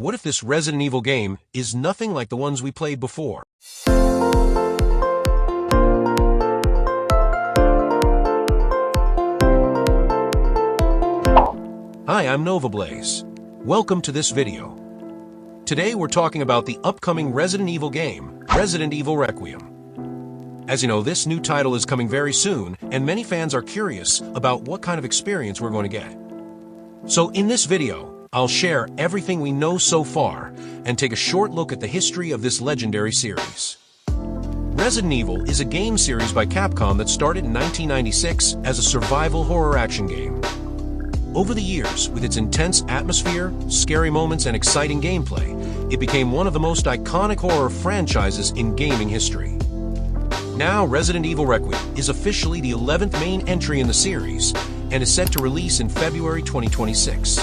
what if this Resident Evil game is nothing like the ones we played before? Hi, I'm NovaBlaze. Welcome to this video. Today we're talking about the upcoming Resident Evil game, Resident Evil Requiem. As you know, this new title is coming very soon, and many fans are curious about what kind of experience we're going to get. So in this video, I'll share everything we know so far and take a short look at the history of this legendary series. Resident Evil is a game series by Capcom that started in 1996 as a survival horror action game. Over the years, with its intense atmosphere, scary moments, and exciting gameplay, it became one of the most iconic horror franchises in gaming history. Now, Resident Evil Requiem is officially the 11th main entry in the series and is set to release in February 2026.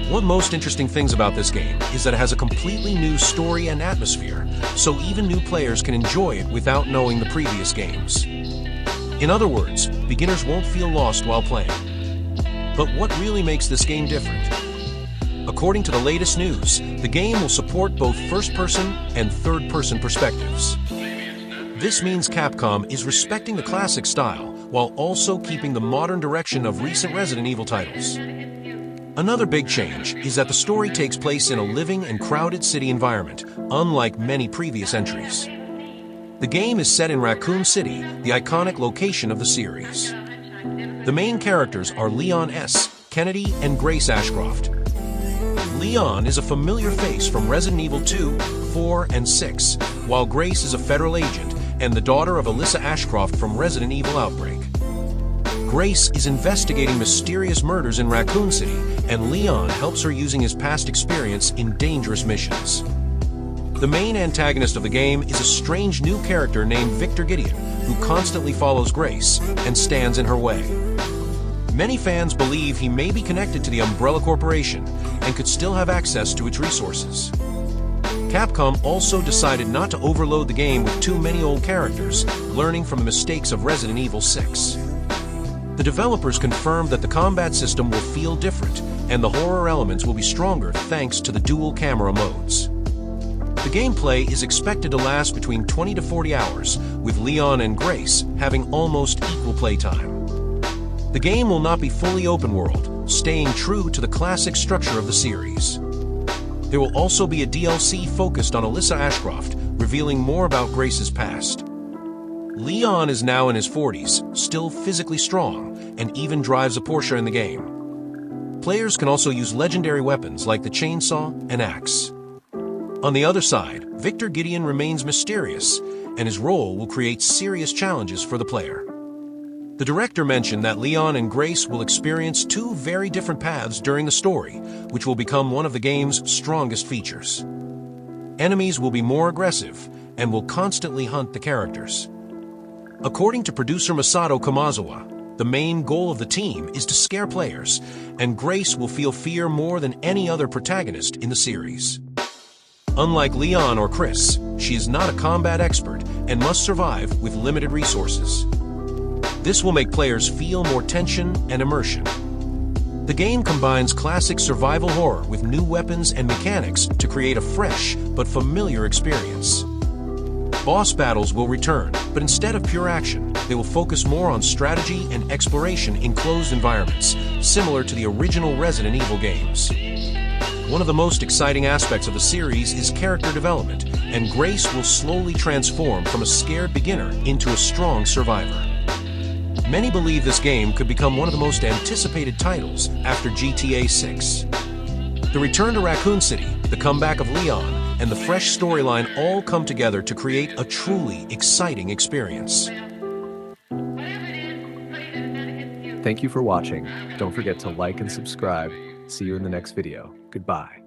One of the most interesting things about this game is that it has a completely new story and atmosphere, so even new players can enjoy it without knowing the previous games. In other words, beginners won't feel lost while playing. But what really makes this game different? According to the latest news, the game will support both first-person and third-person perspectives. This means Capcom is respecting the classic style while also keeping the modern direction of recent Resident Evil titles. Another big change is that the story takes place in a living and crowded city environment, unlike many previous entries. The game is set in Raccoon City, the iconic location of the series. The main characters are Leon S., Kennedy, and Grace Ashcroft. Leon is a familiar face from Resident Evil 2, 4, and 6, while Grace is a federal agent and the daughter of Alyssa Ashcroft from Resident Evil Outbreak. Grace is investigating mysterious murders in Raccoon City, and Leon helps her using his past experience in dangerous missions. The main antagonist of the game is a strange new character named Victor Gideon, who constantly follows Grace and stands in her way. Many fans believe he may be connected to the Umbrella Corporation and could still have access to its resources. Capcom also decided not to overload the game with too many old characters, learning from the mistakes of Resident Evil 6. The developers confirmed that the combat system will feel different, and the horror elements will be stronger thanks to the dual camera modes. The gameplay is expected to last between 20 to 40 hours, with Leon and Grace having almost equal playtime. The game will not be fully open world, staying true to the classic structure of the series. There will also be a DLC focused on Alyssa Ashcroft, revealing more about Grace's past. Leon is now in his 40s, still physically strong, and even drives a Porsche in the game. Players can also use legendary weapons like the chainsaw and axe. On the other side, Victor Gideon remains mysterious, and his role will create serious challenges for the player. The director mentioned that Leon and Grace will experience two very different paths during the story, which will become one of the game's strongest features. Enemies will be more aggressive and will constantly hunt the characters. According to producer Masato Kamazawa, the main goal of the team is to scare players, and Grace will feel fear more than any other protagonist in the series. Unlike Leon or Chris, she is not a combat expert and must survive with limited resources. This will make players feel more tension and immersion. The game combines classic survival horror with new weapons and mechanics to create a fresh but familiar experience. Boss battles will return, but instead of pure action, they will focus more on strategy and exploration in closed environments, similar to the original Resident Evil games. One of the most exciting aspects of the series is character development, and Grace will slowly transform from a scared beginner into a strong survivor. Many believe this game could become one of the most anticipated titles after GTA 6. The return to Raccoon City, the comeback of Leon, and the fresh storyline all come together to create a truly exciting experience. Thank you for watching. Don't forget to like and subscribe. See you in the next video. Goodbye.